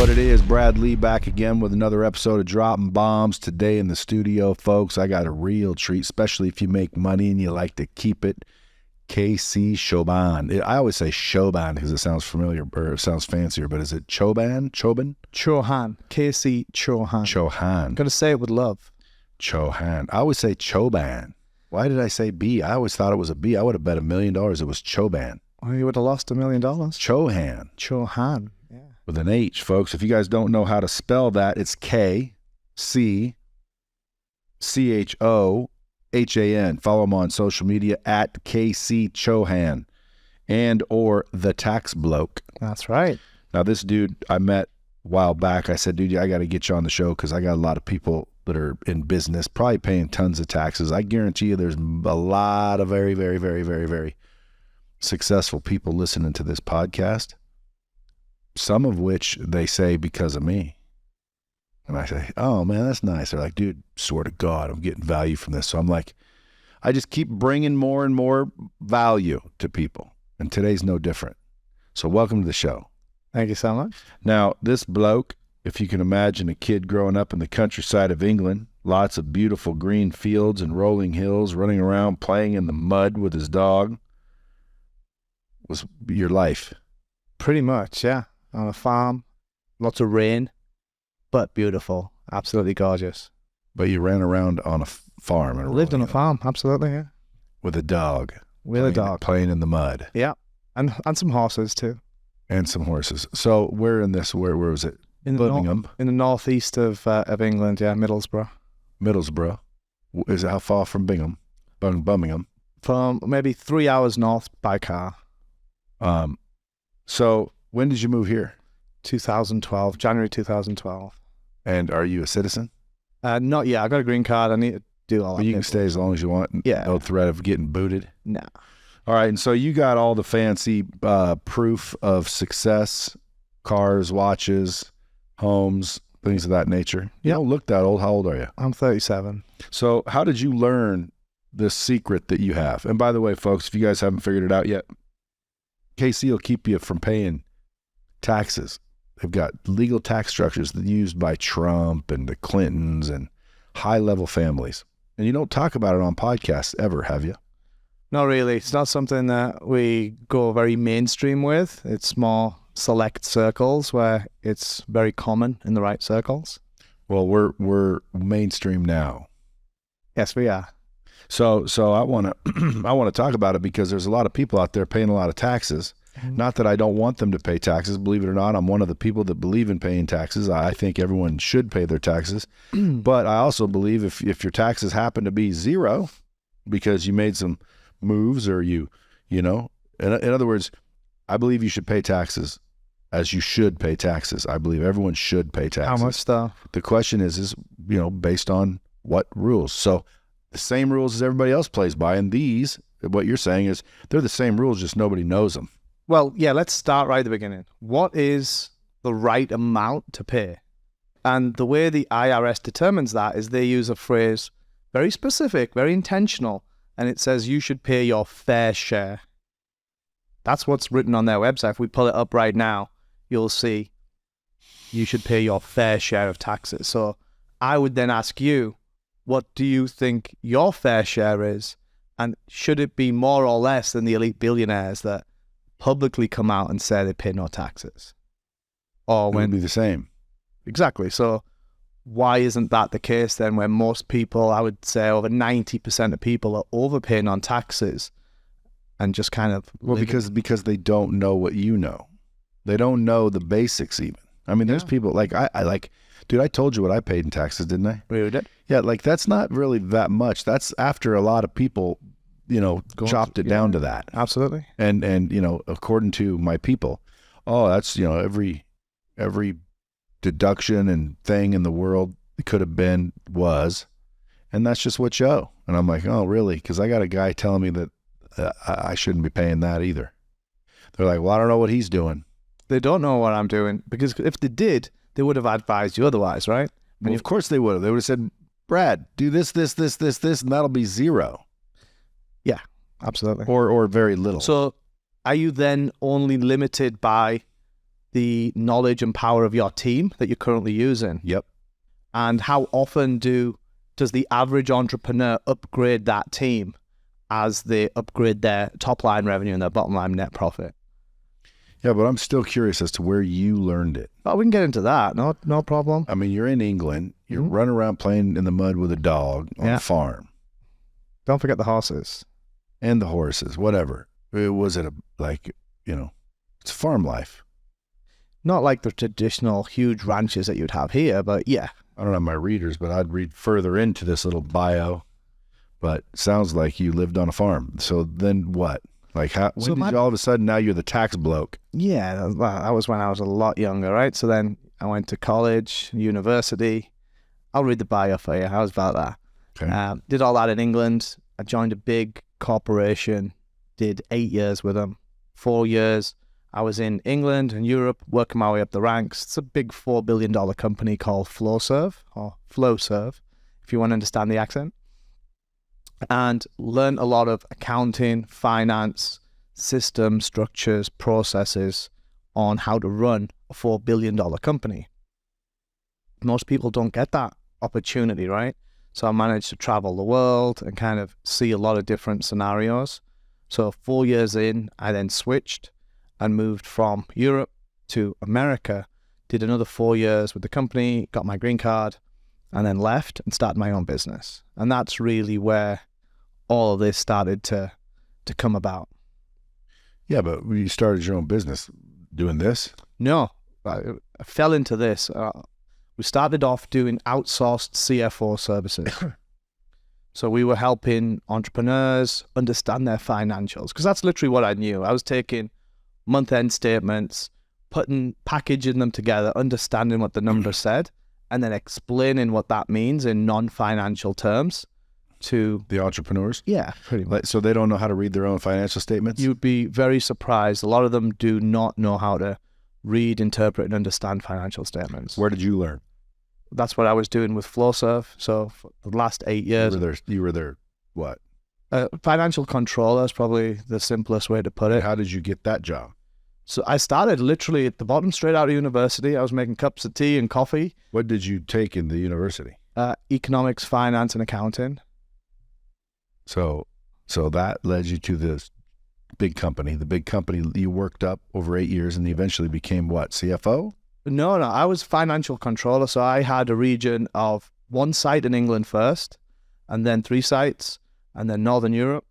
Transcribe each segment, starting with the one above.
what it is. Brad Lee back again with another episode of Dropping Bombs. Today in the studio, folks, I got a real treat, especially if you make money and you like to keep it. KC Chohan. I always say Chohan because it sounds familiar or it sounds fancier, but is it Chohan? Chohan? Chohan. KC Chohan. Chohan. Got to say it with love. Chohan. I always say Choban. Why did I say B? I always thought it was a B. I would have bet $1 million it was Choban. Well, you would have lost $1 million. Chohan. Chohan. Yeah. With an H, folks. If you guys don't know how to spell that, it's KCCHOHAN. Follow him on social media at KC Chohan and or The Tax Bloke. That's right. Now, this dude I met a while back, I said, dude, I got to get you on the show because I got a lot of people that are in business, probably paying tons of taxes. I guarantee you there's a lot of very, very, very, very, very successful people listening to this podcast, some of which they say because of me. And I say, oh, man, that's nice. They're like, dude, swear to God, I'm getting value from this. So I'm like, I just keep bringing more and more value to people. And today's no different. So welcome to the show. Thank you so much. Now, this bloke, if you can imagine a kid growing up in the countryside of England, lots of beautiful green fields and rolling hills, running around, playing in the mud with his dog, was your life. Pretty much, yeah. On a farm, lots of rain, but beautiful, absolutely gorgeous. But you ran around on a farm. And lived on a farm, absolutely, yeah. With a dog. With a dog. Playing in the mud. Yeah, and some horses too. And some horses. So where was it? In Birmingham? In the northeast of England, yeah, Middlesbrough. Middlesbrough. Is it how far from Birmingham? From maybe 3 hours north by car. So when did you move here? 2012, January 2012. And are you a citizen? Not yet. I got a green card. I need to do all that. But you can stay as long as you want. Yeah. No threat of getting booted? No. All right. And so you got all the fancy proof of success, cars, watches, homes, things of that nature. You don't look that old. How old are you? I'm 37. So how did you learn this secret that you have? And by the way, folks, if you guys haven't figured it out yet, KC will keep you from paying taxes. They've got legal tax structures that are used by Trump and the Clintons and high-level families. And you don't talk about it on podcasts ever, have you? Not really. It's not something that we go very mainstream with. It's more select circles where it's very common in the right circles. Well, we're mainstream now. Yes, we are. So I want to talk about it because there's a lot of people out there paying a lot of taxes. Mm-hmm. Not that I don't want them to pay taxes. Believe it or not, I'm one of the people that believe in paying taxes. I think everyone should pay their taxes. But I also believe if your taxes happen to be zero because you made some moves or you know, in other words, I believe you should pay taxes as you should pay taxes. I believe everyone should pay taxes. How much though? The question is, based on what rules? So the same rules as everybody else plays by. And these, what you're saying is they're the same rules, just nobody knows them. Well, yeah, let's start right at the beginning. What is the right amount to pay? And the way the IRS determines that is they use a phrase, very specific, very intentional, and it says you should pay your fair share. That's what's written on their website. If we pull it up right now, you'll see you should pay your fair share of taxes. So I would then ask you, what do you think your fair share is? And should it be more or less than the elite billionaires that publicly come out and say they pay no taxes? Or It would be the same. Exactly. So why isn't that the case then when most people, I would say over 90% of people are overpaying on taxes and just kind of... Well, because they don't know what you know. They don't know the basics even. I mean, there's people like, dude, I told you what I paid in taxes, didn't I? Really did? Yeah, like that's not really that much. That's after a lot of people, chopped it down to that. Absolutely. And according to my people, that's, every deduction and thing in the world it could have been, was, and that's just what you owe. And I'm like, oh, really? Because I got a guy telling me that I shouldn't be paying that either. They're like, well, I don't know what he's doing. They don't know what I'm doing, because if they did, they would have advised you otherwise, right? Well, of course they would have. They would have said, Brad, do this, and that'll be zero. Yeah, absolutely. Or very little. So are you then only limited by the knowledge and power of your team that you're currently using. Yep. And how often does the average entrepreneur upgrade that team as they upgrade their top line revenue and their bottom line net profit? Yeah, but I'm still curious as to where you learned it. Oh, we can get into that. No problem. I mean, you're in England. You're running around playing in the mud with a dog on a farm. Don't forget the horses. And the horses, whatever. Was it it's farm life. Not like the traditional huge ranches that you'd have here, but yeah. I don't have my readers, but I'd read further into this little bio. But sounds like you lived on a farm. So then what? Like, when did you all of a sudden, now you're the tax bloke? Yeah, that was when I was a lot younger, right? So then I went to college, university. I'll read the bio for you. How's about that? Okay. Did all that in England. I joined a big corporation, did 8 years with them. 4 years, I was in England and Europe, working my way up the ranks. It's a big $4 billion company called Flowserve, or Flowserve, if you want to understand the accent. And learned a lot of accounting, finance, system structures, processes on how to run a $4 billion company. Most people don't get that opportunity, right? So I managed to travel the world and kind of see a lot of different scenarios. So 4 years in, I then switched and moved from Europe to America, did another 4 years with the company, got my green card, and then left and started my own business. And that's really where all of this started to come about. Yeah, but you started your own business doing this? No, I fell into this. We started off doing outsourced CFO services. So we were helping entrepreneurs understand their financials, because that's literally what I knew. I was taking month-end statements, packaging them together, understanding what the numbers said, and then explaining what that means in non-financial terms to the entrepreneurs. Yeah, pretty much. So they don't know how to read their own financial statements? You'd be very surprised. A lot of them do not know how to read, interpret, and understand financial statements. Where did you learn? That's what I was doing with Flowserve. So for the last 8 years. You were there what? Financial controller is probably the simplest way to put it. How did you get that job? So I started literally at the bottom, straight out of university. I was making cups of tea and coffee. What did you take in the university? Economics, finance, and accounting. So that led you to this big company. The big company you worked up over 8 years and eventually became what, CFO? No, I was financial controller. So I had a region of 1 site in England first, and then 3 sites, and then Northern Europe,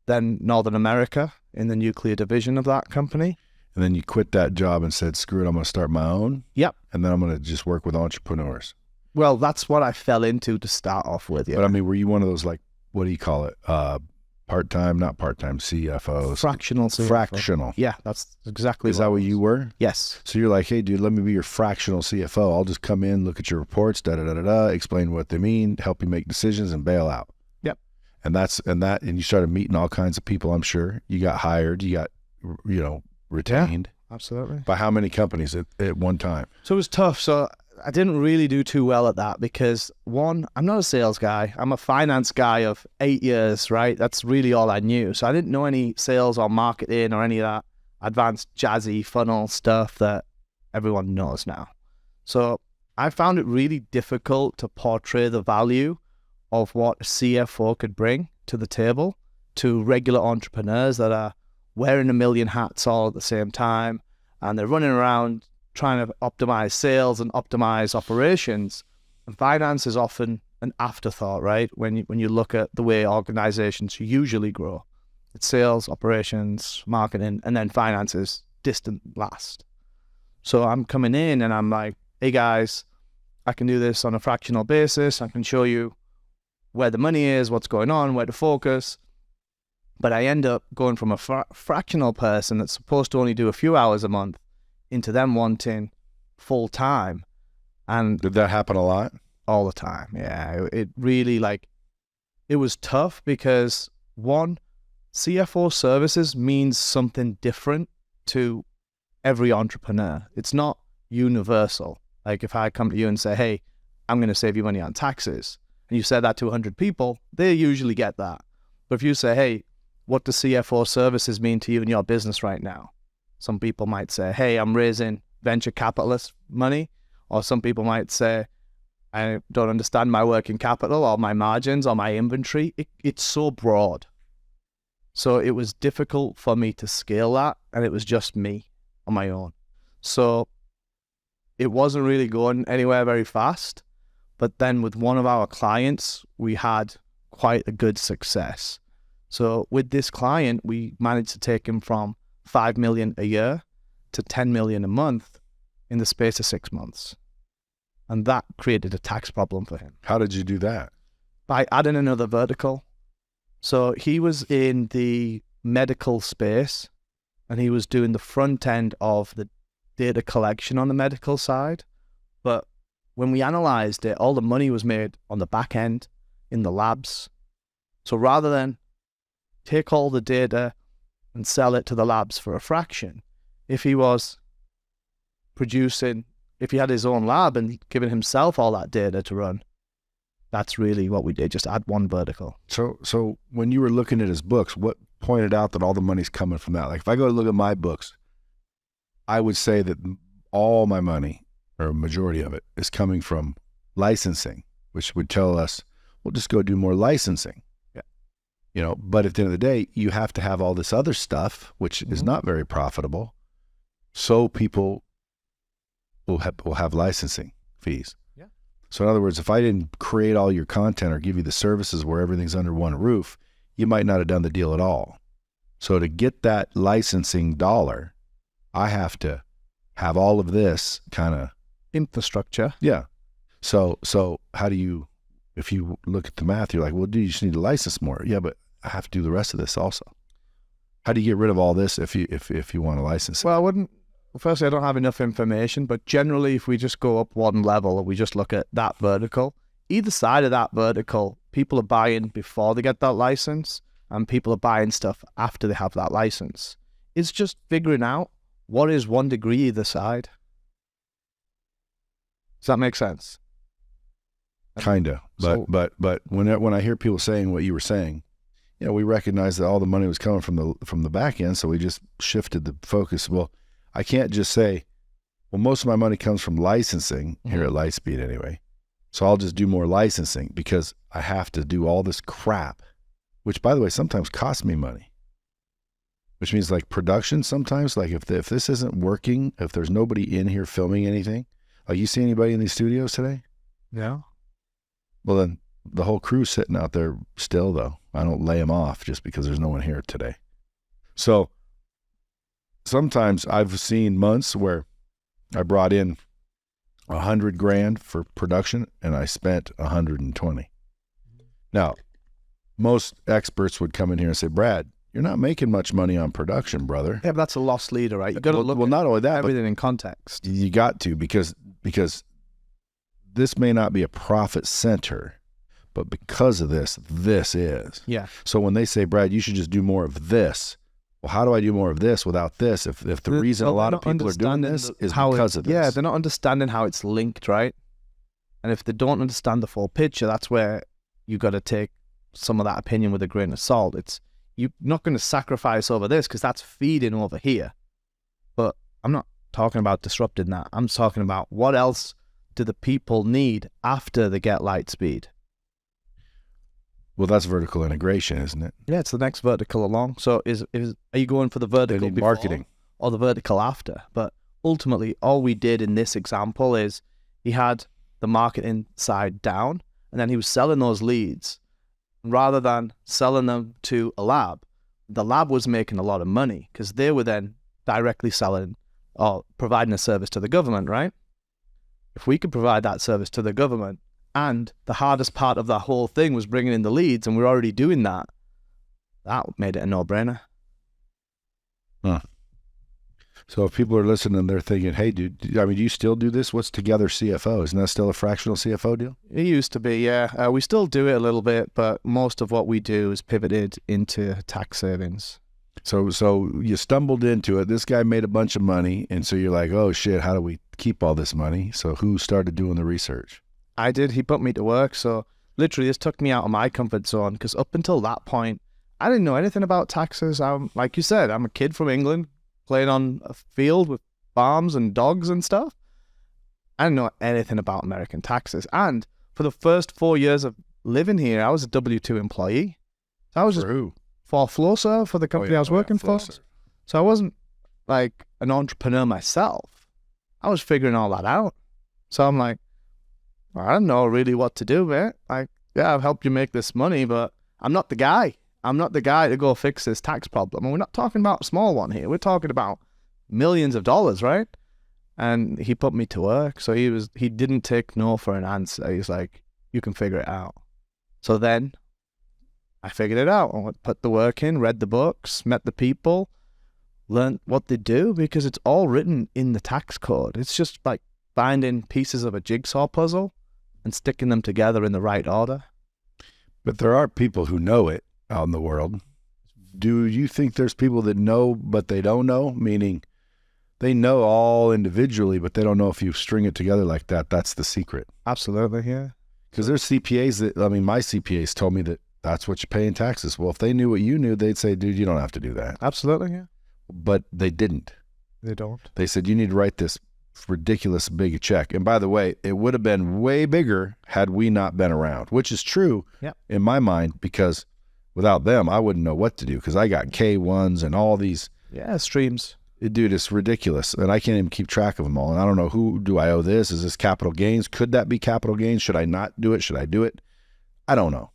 then Northern America in the nuclear division of that company. And then you quit that job and said, screw it, I'm going to start my own. Yep. And then I'm going to just work with entrepreneurs. Well, that's what I fell into to start off with. Yeah. But I mean, were you one of those, like, what do you call it? Not part-time CFOs. Fractional CFO. Fractional. Yeah, that's exactly. Is that what you were? Yes. So you're like, hey, dude, let me be your fractional CFO. I'll just come in, look at your reports, explain what they mean, help you make decisions, and bail out. Yep. And you started meeting all kinds of people, I'm sure. You got hired, you got, retained. Yeah, absolutely. By how many companies at one time? So it was tough. So I didn't really do too well at that because, one, I'm not a sales guy. I'm a finance guy of 8 years, right? That's really all I knew. So I didn't know any sales or marketing or any of that advanced jazzy funnel stuff that everyone knows now. So I found it really difficult to portray the value of what a CFO could bring to the table to regular entrepreneurs that are wearing a million hats all at the same time, and they're running around trying to optimize sales and optimize operations. And finance is often an afterthought, right? When you look at the way organizations usually grow, it's sales, operations, marketing, and then finance is distant last. So I'm coming in and I'm like, hey guys, I can do this on a fractional basis. I can show you where the money is, what's going on, where to focus. But I end up going from a fractional person that's supposed to only do a few hours a month into them wanting full time. And did that happen a lot? All the time. Yeah. It really, it was tough because, one, CFO services means something different to every entrepreneur. It's not universal. Like if I come to you and say, hey, I'm going to save you money on taxes, and you said that to 100 people, they usually get that. But if you say, hey, what do CFO services mean to you in your business right now? Some people might say, hey, I'm raising venture capitalist money, or some people might say, I don't understand my working capital or my margins or my inventory. It's so broad. So it was difficult for me to scale that, and it was just me on my own. So it wasn't really going anywhere very fast. But then with one of our clients, we had quite a good success. So with this client, we managed to take him from 5 million a year to 10 million a month in the space of 6 months. And that created a tax problem for him. How did you do that? By adding another vertical. So he was in the medical space, and he was doing the front end of the data collection on the medical side. But when we analyzed it, all the money was made on the back end in the labs. So rather than take all the data and sell it to the labs for a fraction, if he was producing, if he had his own lab and giving himself all that data to run, that's really what we did, just add one vertical. So when you were looking at his books, what pointed out that all the money's coming from that? Like if I go to look at my books, I would say that all my money, or a majority of it, is coming from licensing, which would tell us, well, just go do more licensing. Yeah. You know, but at the end of the day, you have to have all this other stuff, which is not very profitable. So people will have licensing fees. Yeah. So in other words, if I didn't create all your content or give you the services where everything's under one roof, you might not have done the deal at all. So to get that licensing dollar, I have to have all of this kind of infrastructure. Yeah. So how do you, if you look at the math, you're like, well, dude, you just need to license more. Yeah, but I have to do the rest of this also. How do you get rid of all this if you want to license it? Well, I wouldn't. Firstly, I don't have enough information, but generally, if we just go up one level and we just look at that vertical, either side of that vertical, people are buying before they get that license, and people are buying stuff after they have that license. It's just figuring out what is 1 degree either side. Does that make sense? Kinda, but when I hear people saying what you were saying, you know, we recognize that all the money was coming from the back end, so we just shifted the focus. Well, I can't just say, well, most of my money comes from licensing here at Lightspeed anyway, so I'll just do more licensing because I have to do all this crap, which, by the way, sometimes costs me money. Which means like production sometimes, like if this isn't working, if there's nobody in here filming anything, like you see anybody in these studios today? Yeah. Well, then the whole crew's sitting out there still, though. I don't lay them off just because there's no one here today. So sometimes I've seen months where I brought in $100,000 for production and I spent 120. Now, most experts would come in here and say, Brad, you're not making much money on production, brother. Yeah, but that's a loss leader, right? You got to look well, not only that, everything in context. You got to, because this may not be a profit center, but because of this is. Yeah. So when they say, Brad, you should just do more of this, well, how do I do more of this without this? If the reason a lot of people are doing this is because of this. Yeah, they're not understanding how it's linked, right? And if they don't understand the full picture, that's where you got to take some of that opinion with a grain of salt. You're not going to sacrifice over this because that's feeding over here. But I'm not talking about disrupting that. I'm talking about what else do the people need after they get Lightspeed. Well, that's vertical integration, isn't it? Yeah, it's the next vertical along. So are you going for the vertical They need before marketing or the vertical after? But ultimately, all we did in this example is he had the marketing side down, and then he was selling those leads. Rather than selling them to a lab, the lab was making a lot of money because they were then directly selling or providing a service to the government, right? If we could provide that service to the government, and the hardest part of that whole thing was bringing in the leads, and we're already doing that, that made it a no-brainer. Huh. So if people are listening, they're thinking, hey, dude, I mean, do you still do this? What's Together CFO? Isn't that still a fractional CFO deal? It used to be, yeah. We still do it a little bit, but most of what we do is pivoted into tax savings. So you stumbled into it. This guy made a bunch of money, and so you're like, oh, shit, how do we keep all this money? So who started doing the research? I did. He put me to work. So literally this took me out of my comfort zone because up until that point, I didn't know anything about taxes. Like you said, I'm a kid from England playing on a field with farms and dogs and stuff. I didn't know anything about American taxes. And for the first 4 years of living here, I was a W-2 employee. So I was just for Flowserve, for the company I was working for. So I wasn't like an entrepreneur myself. I was figuring all that out. So I'm like, I don't know really what to do, man. Like, yeah, I've helped you make this money, but I'm not the guy. I'm not the guy to go fix this tax problem. And we're not talking about a small one here. We're talking about millions of dollars, right? And he put me to work. So he didn't take no for an answer. He's like, you can figure it out. So then I figured it out. I put the work in, read the books, met the people, learned what they do, because it's all written in the tax code. It's just like finding pieces of a jigsaw puzzle and sticking them together in the right order. But there are people who know it out in the world. Do you think there's people that know but they don't know? Meaning they know all individually, but they don't know if you string it together like that. That's the secret. Absolutely, yeah. Because there's CPAs that, I mean, my CPAs told me that that's what you pay in taxes. Well, if they knew what you knew, they'd say, dude, you don't have to do that. Absolutely, yeah. But they didn't. They don't. They said, you need to write this ridiculous big check. And by the way, it would have been way bigger had we not been around, which is true in my mind, because without them, I wouldn't know what to do, because I got K1s and all these. Yeah, streams. Dude, it's ridiculous. And I can't even keep track of them all. And I don't know, who do I owe this? Is this capital gains? Could that be capital gains? Should I not do it? Should I do it? I don't know.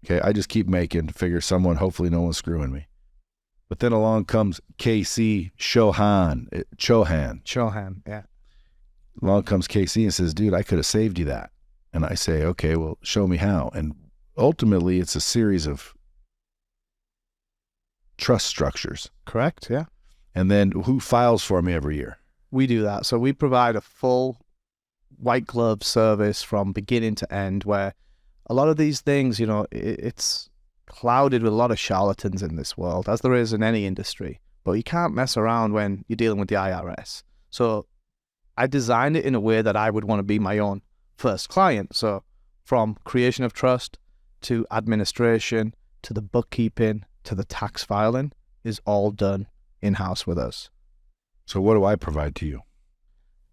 Okay, I just keep making to figure hopefully no one's screwing me. But then along comes KC, Chohan, yeah. Along comes KC and says, dude, I could have saved you that. And I say, okay, well, show me how. And ultimately, it's a series of trust structures. Correct, yeah. And then who files for me every year? We do that. So we provide a full white glove service from beginning to end, where a lot of these things, you know, it's clouded with a lot of charlatans in this world, as there is in any industry. But you can't mess around when you're dealing with the IRS. So I designed it in a way that I would want to be my own first client. So from creation of trust to administration to the bookkeeping to the tax filing is all done in-house with us. So what do I provide to you?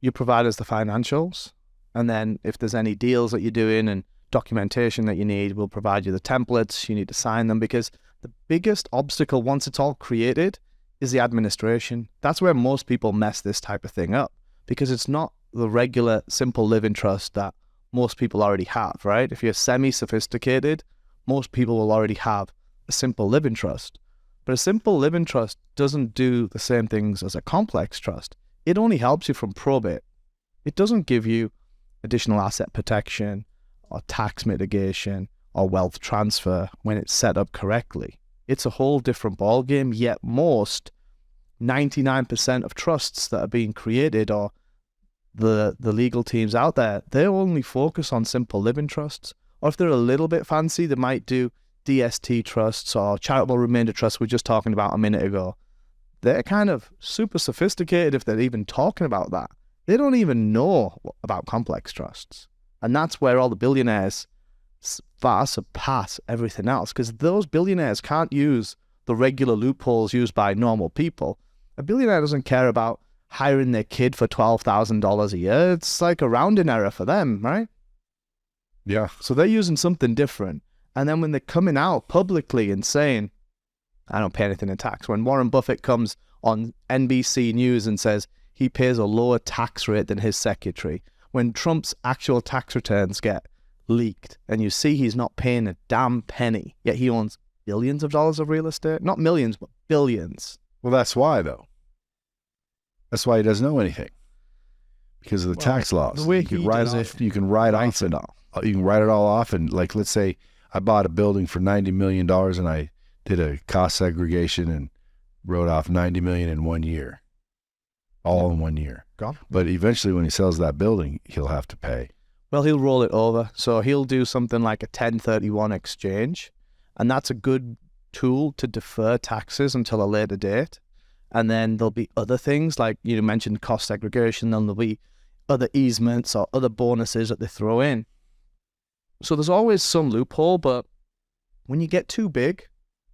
You provide us the financials, and then if there's any deals that you're doing and documentation that you need, we'll provide you the templates. You need to sign them, because the biggest obstacle once it's all created is the administration. That's where most people mess this type of thing up, because it's not the regular simple living trust that most people already have, right? If you're semi-sophisticated, most people will already have a simple living trust. But a simple living trust doesn't do the same things as a complex trust. It only helps you from probate. It doesn't give you additional asset protection or tax mitigation or wealth transfer when it's set up correctly. It's a whole different ballgame, yet most 99% of trusts that are being created, or the legal teams out there, they only focus on simple living trusts. Or if they're a little bit fancy, they might do DST trusts or charitable remainder trusts we were just talking about a minute ago. They're kind of super sophisticated if they're even talking about that. They don't even know about complex trusts. And that's where all the billionaires far surpass everything else, because those billionaires can't use the regular loopholes used by normal people. A billionaire doesn't care about hiring their kid for $12,000 a year. It's like a rounding error for them, right? Yeah. So they're using something different. And then when they're coming out publicly and saying, I don't pay anything in tax, when Warren Buffett comes on NBC News and says he pays a lower tax rate than his secretary, when Trump's actual tax returns get leaked and you see he's not paying a damn penny, yet he owns billions of dollars of real estate, not millions, but billions. Well, that's why, though. That's why he doesn't know anything, because of the tax laws. The way you can he write does off, it, you can write off it all. You can write it all off, and like, let's say I bought a building for $90 million and I did a cost segregation and wrote off $90 million in 1 year, all in 1 year. Gone. But eventually, when he sells that building, he'll have to pay. Well, he'll roll it over. So he'll do something like a 1031 exchange, and that's a good tool to defer taxes until a later date. And then there'll be other things, like you mentioned cost segregation, then there'll be other easements or other bonuses that they throw in. So there's always some loophole, but when you get too big,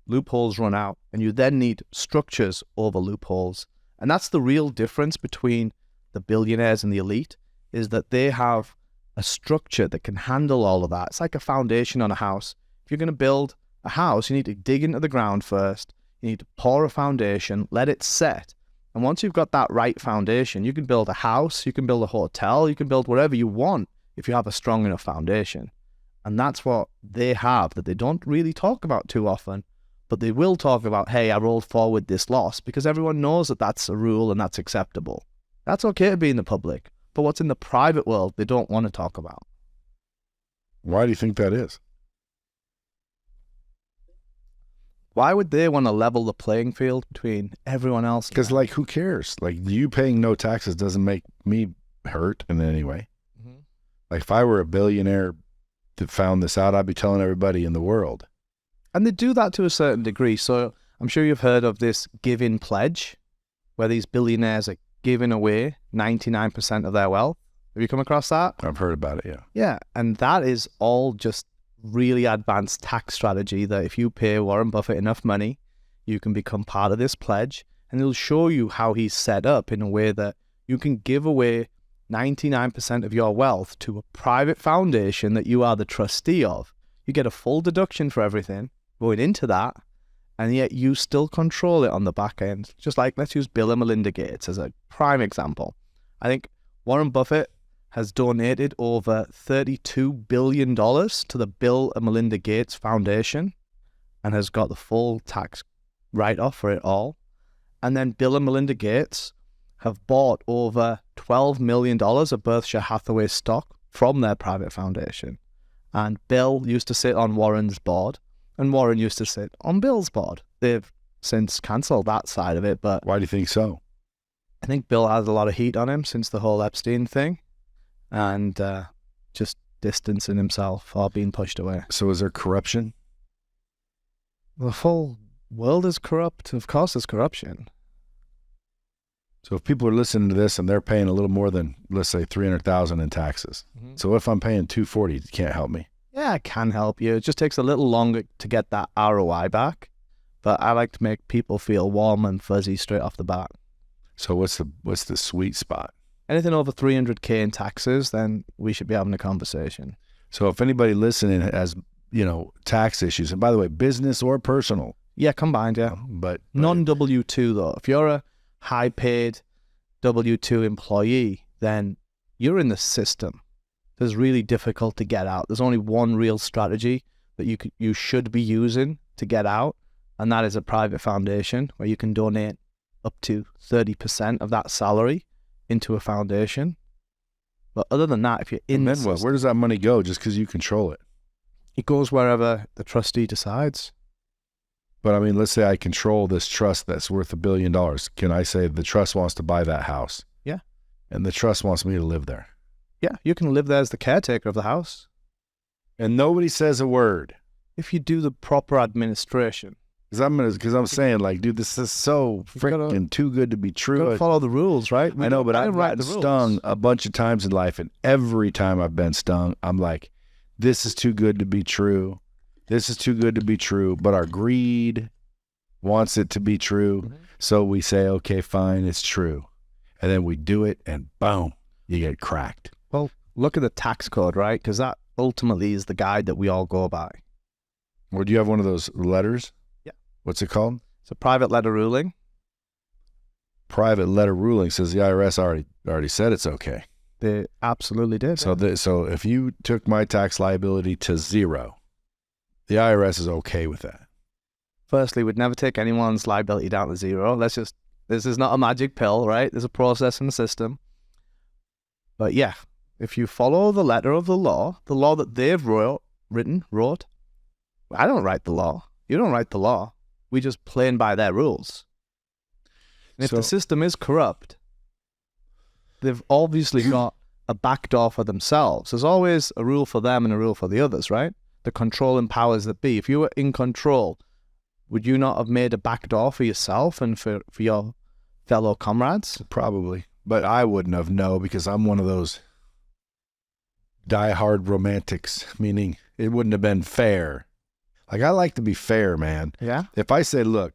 loopholes run out, and you then need structures over loopholes. And that's the real difference between the billionaires and the elite, is that they have a structure that can handle all of that. It's like a foundation on a house. If you're going to build a house, you need to dig into the ground first. You need to pour a foundation, let it set. And once you've got that right foundation, you can build a house, you can build a hotel, you can build whatever you want if you have a strong enough foundation. And that's what they have that they don't really talk about too often. But they will talk about, hey, I rolled forward this loss, because everyone knows that that's a rule and that's acceptable. That's okay to be in the public. But what's in the private world, they don't want to talk about. Why do you think that is? Why would they want to level the playing field between everyone else? Because, like, who cares? Like, you paying no taxes doesn't make me hurt in any way. Mm-hmm. Like, if I were a billionaire that found this out, I'd be telling everybody in the world. And they do that to a certain degree. So I'm sure you've heard of this give-in pledge, where these billionaires are giving away 99% of their wealth. Have you come across that? I've heard about it, yeah. Yeah, and that is all just really advanced tax strategy, that if you pay Warren Buffett enough money, you can become part of this pledge, and it'll show you how he's set up in a way that you can give away 99% of your wealth to a private foundation that you are the trustee of. You get a full deduction for everything going into that, and yet you still control it on the back end. Just like, let's use Bill and Melinda Gates as a prime example. I think Warren Buffett has donated over $32 billion to the Bill and Melinda Gates Foundation and has got the full tax write-off for it all. And then Bill and Melinda Gates have bought over $12 million of Berkshire Hathaway stock from their private foundation. And Bill used to sit on Warren's board, and Warren used to sit on Bill's board. They've since cancelled that side of it, but... Why do you think so? I think Bill has a lot of heat on him since the whole Epstein thing, and just distancing himself or being pushed away. So is there corruption? The whole world is corrupt. Of course there's corruption. So if people are listening to this and they're paying a little more than, let's say, $300,000 in taxes. Mm-hmm. So if I'm paying $240, you can't help me. Yeah, it can help you. It just takes a little longer to get that ROI back. But I like to make people feel warm and fuzzy straight off the bat. So what's the sweet spot? Anything over $300K in taxes, then we should be having a conversation. So if anybody listening has, tax issues, and by the way, business or personal. Yeah, combined, yeah. But non-W-2 though. If you're a high-paid W-2 employee, then you're in the system. It's really difficult to get out. There's only one real strategy that you should be using to get out, and that is a private foundation where you can donate up to 30% of that salary into a foundation. But other than that, if you're in the system, where does that money go just because you control it? It goes wherever the trustee decides. But I mean, let's say I control this trust that's worth $1 billion. Can I say the trust wants to buy that house? Yeah. And the trust wants me to live there? Yeah, you can live there as the caretaker of the house. And nobody says a word. If you do the proper administration. Because I'm saying, like, dude, this is so freaking too good to be true. You gotta follow the rules, right? I know, but I've gotten stung a bunch of times in life, and every time I've been stung, I'm like, this is too good to be true. This is too good to be true. But our greed wants it to be true. Mm-hmm. So we say, okay, fine, it's true. And then we do it, and boom, you get cracked. Well, look at the tax code, right? Because that ultimately is the guide that we all go by. Or do you have one of those letters? Yeah. What's it called? It's a private letter ruling. Private letter ruling says the IRS already said it's okay. They absolutely did. So if you took my tax liability to zero, the IRS is okay with that. Firstly, we'd never take anyone's liability down to zero. This is not a magic pill, right? There's a process in the system. But yeah, if you follow the letter of the law that they've wrote, I don't write the law. You don't write the law. We just play by their rules. And if the system is corrupt, they've obviously got a backdoor for themselves. There's always a rule for them and a rule for the others, right? The controlling powers that be. If you were in control, would you not have made a backdoor for yourself and for your fellow comrades? Probably. But I wouldn't have, no, because I'm one of those die-hard romantics, meaning it wouldn't have been fair. Like, I like to be fair, man. Yeah? If I say, look,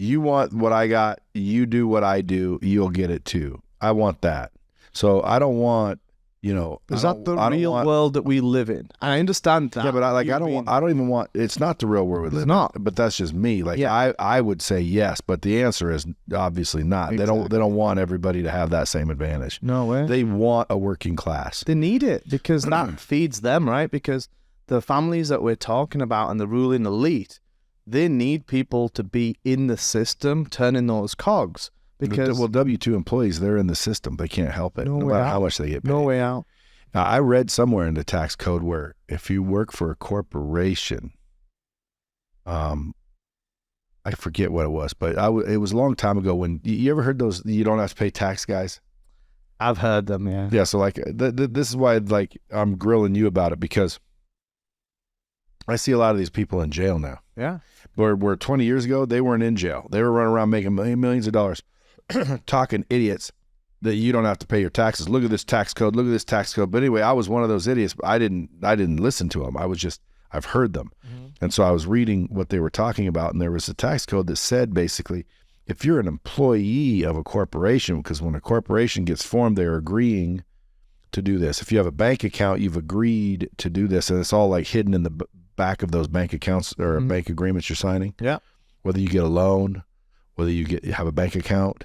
You want what I got, you do what I do, you'll get it too. I want that. So I don't want, is that the real world that we live in? And I understand that. Yeah, but I don't even want, it's not the real world we live in. But that's just me. Like, I would say yes, but the answer is obviously not. Exactly. They don't want everybody to have that same advantage. No way. They want a working class. They need it because that feeds them, right? Because the families that we're talking about and the ruling elite, they need people to be in the system, turning those cogs. Because W-2 employees, they're in the system. They can't help it, no matter how much they get paid. No way out. Now, I read somewhere in the tax code where if you work for a corporation, I forget what it was, but it was a long time ago when you ever heard those, you don't have to pay tax guys? I've heard them, yeah. Yeah, so like this is why like I'm grilling you about it, because I see a lot of these people in jail now. Yeah. Where 20 years ago, they weren't in jail. They were running around making millions of dollars talking idiots that you don't have to pay your taxes. Look at this tax code. Look at this tax code. But anyway, I was one of those idiots. But I didn't listen to them. I've heard them. Mm-hmm. And so I was reading what they were talking about, and there was a tax code that said basically, if you're an employee of a corporation, because when a corporation gets formed, they're agreeing to do this. If you have a bank account, you've agreed to do this, and it's all like hidden in the back of those bank accounts or bank agreements you're signing. Yeah. Whether you get a loan, whether you have a bank account,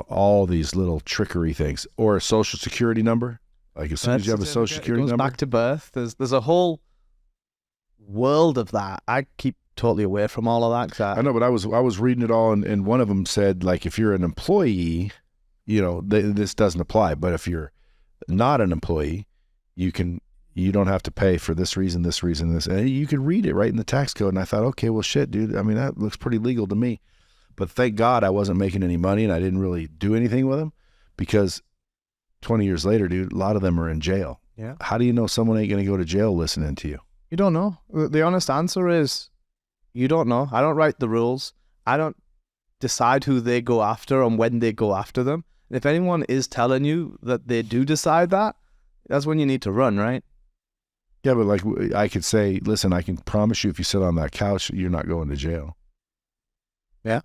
all these little trickery things, or a social security number. Like as soon as you have a social security number, back to birth. There's a whole world of that. I keep totally away from all of that. I know, but I was reading it all, and one of them said, like, if you're an employee, this doesn't apply. But if you're not an employee, you don't have to pay for this reason, this, and you can read it right in the tax code. And I thought, okay, well, shit, dude. I mean, that looks pretty legal to me. But thank God I wasn't making any money and I didn't really do anything with them, because 20 years later, dude, a lot of them are in jail. Yeah. How do you know someone ain't going to go to jail listening to you? You don't know. The honest answer is you don't know. I don't write the rules. I don't decide who they go after and when they go after them. And if anyone is telling you that they do decide that, that's when you need to run, right? Yeah, but like I could say, listen, I can promise you if you sit on that couch, you're not going to jail. Yeah.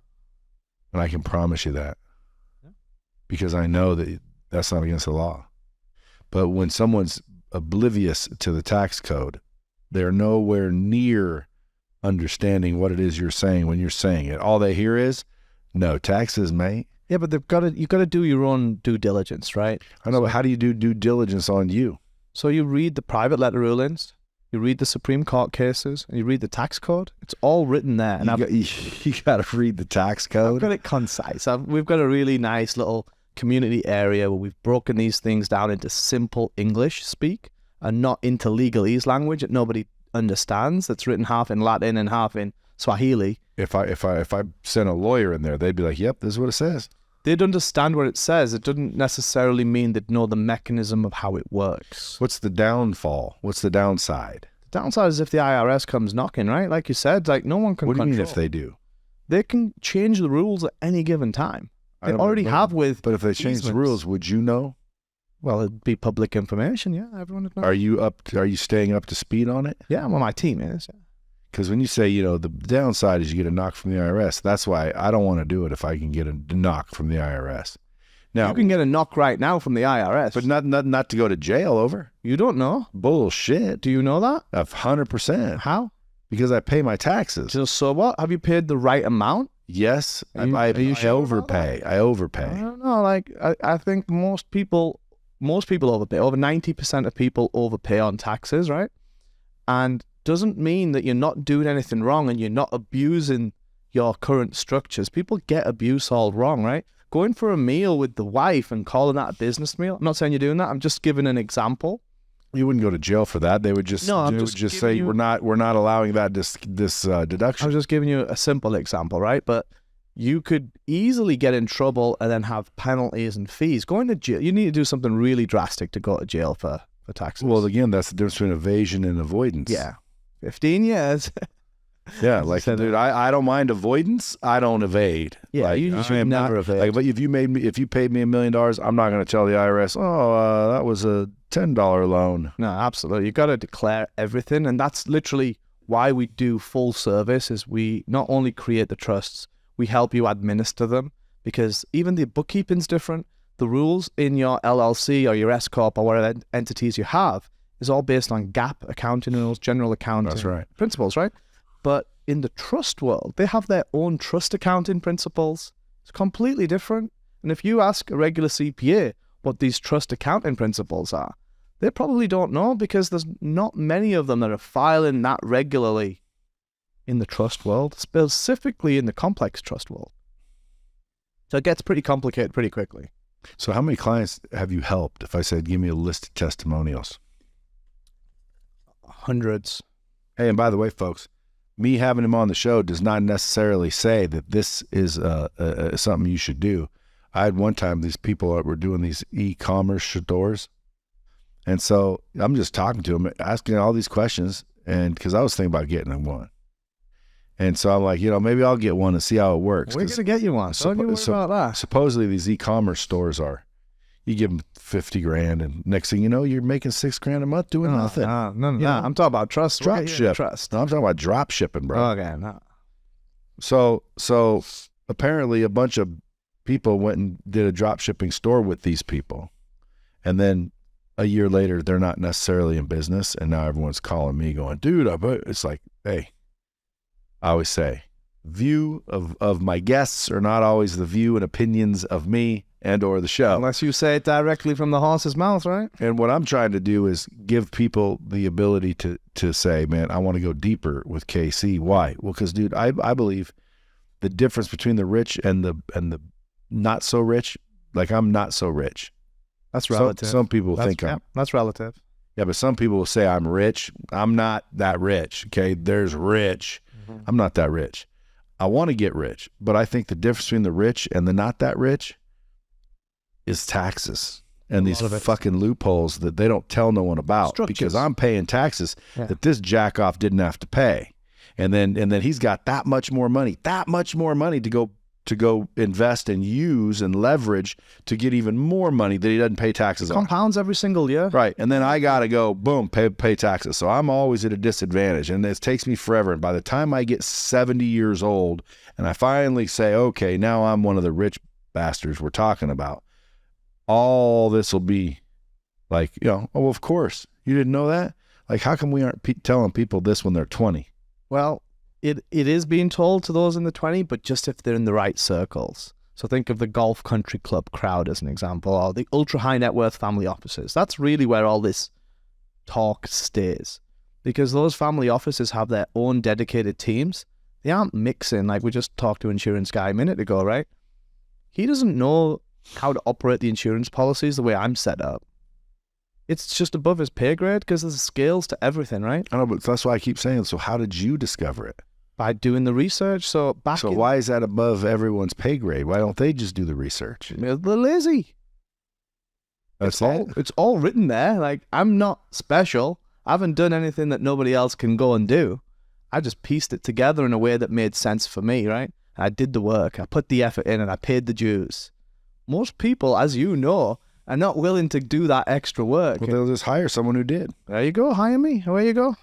And I can promise you that. Yeah. Because I know that that's not against the law. But when someone's oblivious to the tax code, they're nowhere near understanding what it is you're saying when you're saying it. All they hear is, no taxes, mate. Yeah, but you've got to do your own due diligence, right? I know, but how do you do due diligence on you? So you read the private letter rulings, you read the Supreme Court cases, and you read the tax code. It's all written there. And you got to read the tax code. I've got it concise. We've got a really nice little community area where we've broken these things down into simple English speak and not into legalese language that nobody understands. That's written half in Latin and half in Swahili. If I sent a lawyer in there, they'd be like, "Yep, this is what it says." They'd understand what it says. It doesn't necessarily mean they'd know the mechanism of how it works. What's the downfall? What's the downside? The downside is if the IRS comes knocking, right? Like you said, like no one can control. What do you mean if they do? They can change the rules at any given time. They already have with. But if they change the rules, would you know? Well, it'd be public information. Yeah, everyone would know. Are you staying up to speed on it? Yeah, well, my team is. Yeah. Because when you say, the downside is you get a knock from the IRS, that's why I don't want to do it if I can get a knock from the IRS. Now, you can get a knock right now from the IRS. But not to go to jail over. You don't know? Bullshit. Do you know that? 100%. How? Because I pay my taxes. So what? Have you paid the right amount? Yes. I sure overpay. I overpay. I don't know. Like, I think most people overpay. Over 90% of people overpay on taxes, right? And doesn't mean that you're not doing anything wrong and you're not abusing your current structures. People get abuse all wrong, right? Going for a meal with the wife and calling that a business meal. I'm not saying you're doing that. I'm just giving an example. You wouldn't go to jail for that. They would just say we're not allowing that this deduction. I'm just giving you a simple example, right? But you could easily get in trouble and then have penalties and fees. Going to jail, you need to do something really drastic to go to jail for taxes. Well, again, that's the difference between evasion and avoidance. Yeah. 15 years. Yeah, like, dude, I don't mind avoidance. I don't evade. Yeah, like, you should never evade. Like, but if you paid me $1 million, I'm not going to tell the IRS, that was a $10 loan. No, absolutely. You got to declare everything, and that's literally why we do full service. Is we not only create the trusts, We help you administer them, because even the bookkeeping's different. The rules in your LLC or your S Corp or whatever entities you have is all based on GAAP accounting rules, general accounting That's right. principles, right? But in the trust world, they have their own trust accounting principles. It's completely different. And if you ask a regular CPA what these trust accounting principles are, they probably don't know, because there's not many of them that are filing that regularly in the trust world, specifically in the complex trust world. So it gets pretty complicated pretty quickly. So how many clients have you helped? If I said, give me a list of testimonials. Hundreds. Hey, and by the way, folks, me having him on the show does not necessarily say that this is something you should do. I had one time these people that were doing these e-commerce stores. And so I'm just talking to them, asking all these questions, and because I was thinking about getting one. And so I'm like, maybe I'll get one and see how it works. We're going to get you one. Don't you worry about that. Supposedly these e-commerce stores you give them 50 grand, and next thing you know, you're making $6,000 a month doing nothing. No. I'm talking about trust. Drop ship. Trust. No, I'm talking about drop shipping, bro. Okay, no. So apparently a bunch of people went and did a drop shipping store with these people. And then a year later, they're not necessarily in business. And now everyone's calling me going, dude, it's like, hey, I always say, view of my guests are not always the view and opinions of me and or the show. Unless you say it directly from the horse's mouth, right? And what I'm trying to do is give people the ability to say, man, I want to go deeper with KC. Why? Well, because, dude, I believe the difference between the rich and the not so rich, like I'm not so rich. That's relative. Some people think that's relative. Yeah, but some people will say I'm rich. I'm not that rich. Okay, there's rich. Mm-hmm. I'm not that rich. I want to get rich, but I think the difference between the rich and the not that rich is taxes and these fucking loopholes that they don't tell no one about. Structures. Because I'm paying taxes that this jackoff didn't have to pay, and then he's got that much more money to go invest and use and leverage to get even more money that he doesn't pay taxes on. Compounds every single year. Right. And then I got to go, boom, pay taxes. So I'm always at a disadvantage, and it takes me forever. And by the time I get 70 years old and I finally say, okay, now I'm one of the rich bastards we're talking about, all this will be like, oh, of course. You didn't know that? Like, how come we aren't telling people this when they're 20? Well, It is being told to those in the 20, but just if they're in the right circles. So think of the golf country club crowd as an example, or the ultra high net worth family offices. That's really where all this talk stays, because those family offices have their own dedicated teams. They aren't mixing, like we just talked to insurance guy a minute ago, right? He doesn't know how to operate the insurance policies the way I'm set up. It's just above his pay grade, because there's scales to everything, right? I know, but that's why I keep saying, so how did you discover it? By doing the research. So why is that above everyone's pay grade? Why don't they just do the research? They're lazy. That's It's all written there. Like, I'm not special. I haven't done anything that nobody else can go and do. I just pieced it together in a way that made sense for me, right? I did the work. I put the effort in and I paid the dues. Most people, as you know, are not willing to do that extra work. Well, they'll just hire someone who did. There you go. Hire me. Away you go.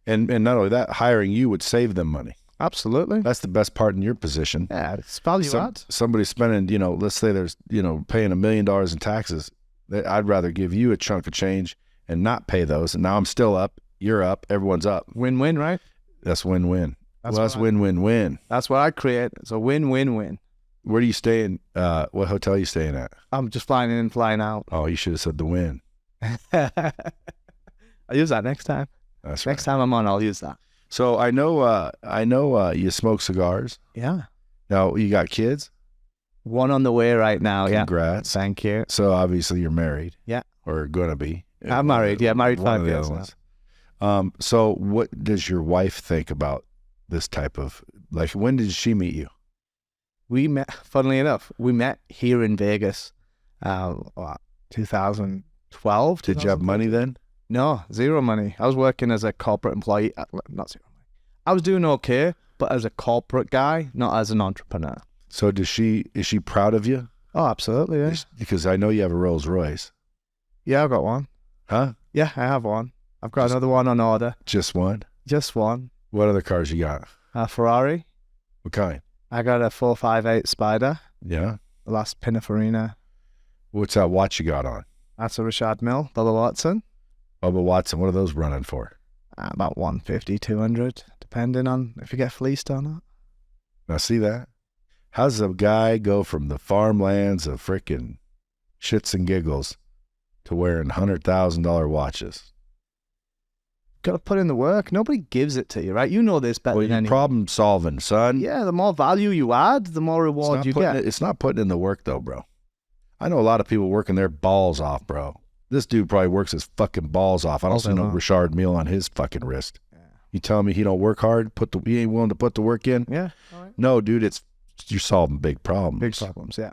And not only that, hiring you would save them money. Absolutely. That's the best part in your position. Yeah, it's value add. Somebody spending, let's say there's, paying $1 million in taxes. I'd rather give you a chunk of change and not pay those. And now I'm still up. You're up. Everyone's up. Win-win, right? That's win-win. That's win-win-win. That's what I create. It's a win-win-win. Where do you stay in? What hotel are you staying at? I'm just flying in and flying out. Oh, you should have said the win. I'll use that next time. That's right. Next time I'm on, I'll use that. So I know you smoke cigars. Yeah. Now, you got kids? One on the way right now. Congrats. Yeah. Thank you. So obviously you're married. Yeah. Or going to be. I'm married. Yeah, married 5 years now. So what does your wife think about this type of, like, when did she meet you? We met, funnily enough, here in Vegas, 2012. Did you have money then? No, zero money. I was working as a corporate employee. Not zero money. I was doing okay, but as a corporate guy, not as an entrepreneur. So is she proud of you? Oh, absolutely, yeah. Because I know you have a Rolls Royce. Yeah, I've got one. Huh? Yeah, I have one. I've got another one on order. Just one? Just one. What other cars you got? A Ferrari. What kind? I got a 458 Spider, Yeah. the last Pininfarina. What's that watch you got on? That's a Rashad Mill, Bubba Watson. Bubba Watson, what are those running for? About 150, 200, depending on if you get fleeced or not. Now see that? How's a guy go from the farmlands of frickin' shits and giggles to wearing $100,000 watches? Got to put in the work. Nobody gives it to you, right? You know this better Well, than you're anyone. problem solving, son. Yeah, the more value you add, the more reward you get. It's not putting in the work, though, bro. I know a lot of people working their balls off, bro. This dude probably works his fucking balls off. I don't see no Richard Mille on his fucking wrist. Yeah. You telling me he don't work hard? He ain't willing to put the work in? Yeah. All right. No, dude, you're solving big problems. Big problems, yeah.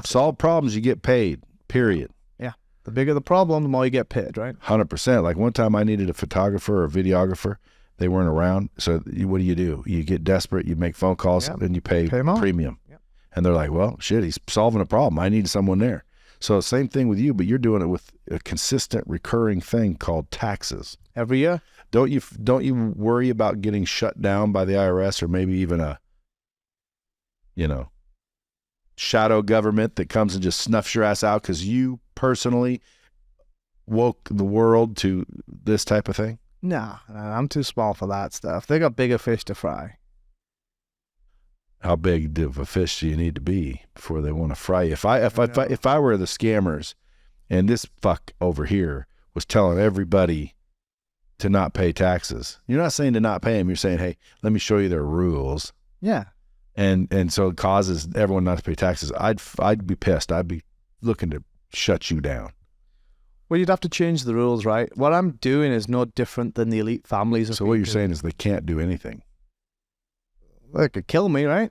Solve problems, you get paid, period. Yeah. The bigger the problem, the more you get paid, right? 100%. Like one time I needed a photographer or a videographer. They weren't around. So what do? You get desperate, you make phone calls, and you pay premium. Yep. And they're like, well, shit, he's solving a problem. I need someone there. So same thing with you, but you're doing it with a consistent recurring thing called taxes. Every year? Don't you worry about getting shut down by the IRS or maybe even a, shadow government that comes and just snuffs your ass out because you personally woke the world to this type of thing? No, I'm too small for that stuff. They got bigger fish to fry. How big of a fish do you need to be before they want to fry you? If I were the scammers and this fuck over here was telling everybody to not pay taxes, you're not saying to not pay them. You're saying, hey, let me show you their rules. Yeah. And so it causes everyone not to pay taxes. I'd be pissed. I'd be looking to shut you down. Well, you'd have to change the rules, right? What I'm doing is no different than the elite families. So what you're saying is they can't do anything. They could kill me, right?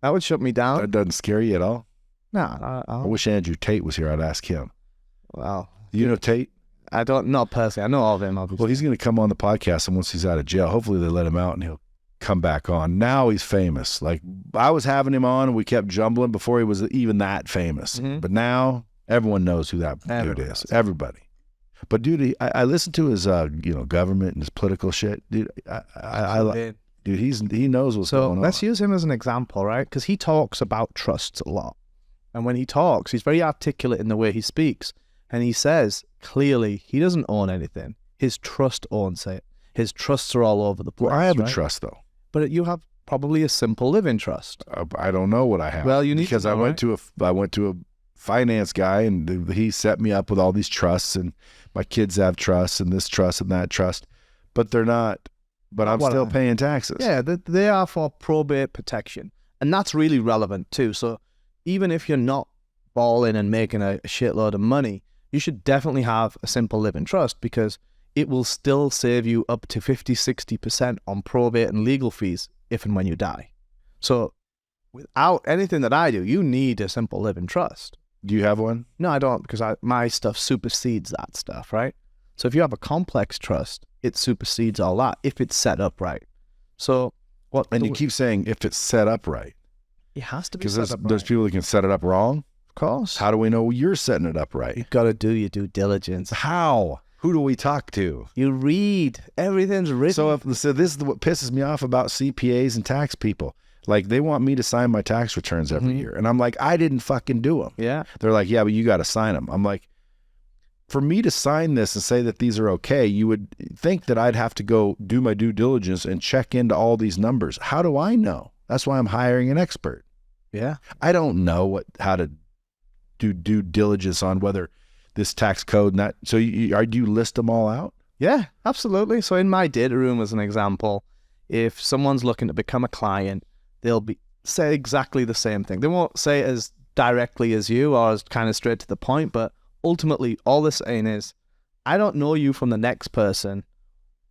That would shut me down. That doesn't scare you at all? No. I wish Andrew Tate was here. I'd ask him. Well, you know Tate? I don't, not personally. I know all of him, obviously. Well, he's going to come on the podcast, and once he's out of jail, hopefully they let him out and he'll come back on. Now he's famous. Like, I was having him on and we kept jumbling before he was even that famous. Mm-hmm. But now everyone knows who that dude is. Everybody. But dude, I listened to his government and his political shit. Dude, dude, he knows what's going on. So let's use him as an example, right? Because he talks about trusts a lot. And when he talks, he's very articulate in the way he speaks. And he says, clearly, he doesn't own anything. His trust owns it. His trusts are all over the place. Well, I have a trust, though. But you have probably a simple living trust. I don't know what I have. Well, you need because to know, I went to a finance guy, and he set me up with all these trusts, and my kids have trusts, and this trust and that trust. But they're not. But I'm still paying taxes. Yeah, they are for probate protection. And that's really relevant too. So even if you're not balling and making a shitload of money, you should definitely have a simple living trust because it will still save you up to 50-60% on probate and legal fees if and when you die. So without anything that I do, you need a simple living trust. Do you have one? No, I don't, because my stuff supersedes that stuff, right? So if you have a complex trust, it supersedes all that if it's set up right. So what? And you keep saying if it's set up right. It has to be set up right. Because there's people that can set it up wrong. Of course. How do we know you're setting it up right? You've got to do your due diligence. How? Who do we talk to? You read. Everything's written. So this is what pisses me off about CPAs and tax people. Like, they want me to sign my tax returns every year. And I'm like, I didn't fucking do them. Yeah. They're like, yeah, but you got to sign them. I'm like, for me to sign this and say that these are okay, you would think that I'd have to go do my due diligence and check into all these numbers. How do I know? That's why I'm hiring an expert. Yeah. I don't know how to do due diligence on whether this tax code and that. So do you list them all out? Yeah, absolutely. So in my data room, as an example, if someone's looking to become a client, they'll say exactly the same thing. They won't say it as directly as you or as kind of straight to the point, but ultimately all they're saying is, I don't know you from the next person.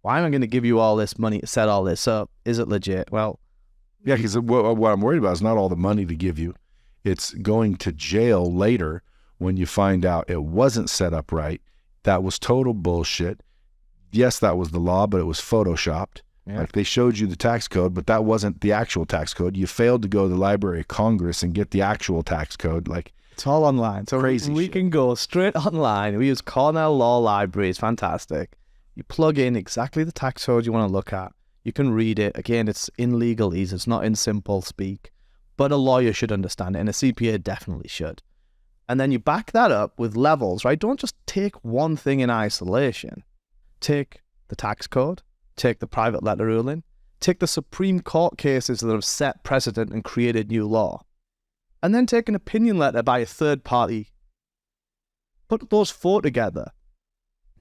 Why am I going to give you all this money to set all this up? Is it legit? Well, yeah, because what I'm worried about is not all the money to give you. It's going to jail later when you find out it wasn't set up right. That was total bullshit. Yes, that was the law, but it was photoshopped. Yeah. Like, they showed you the tax code, but that wasn't the actual tax code. You failed to go to the Library of Congress and get the actual tax code. Like, it's all online. So crazy we shit. Can go straight online. We use Cornell Law Library. It's fantastic. You plug in exactly the tax code you want to look at. You can read it. Again, it's in legalese. It's not in simple speak. But a lawyer should understand it, and a CPA definitely should. And then you back that up with levels, right? Don't just take one thing in isolation. Take the tax code, take the private letter ruling, take the Supreme Court cases that have set precedent and created new law, and then take an opinion letter by a third party. Put those four together.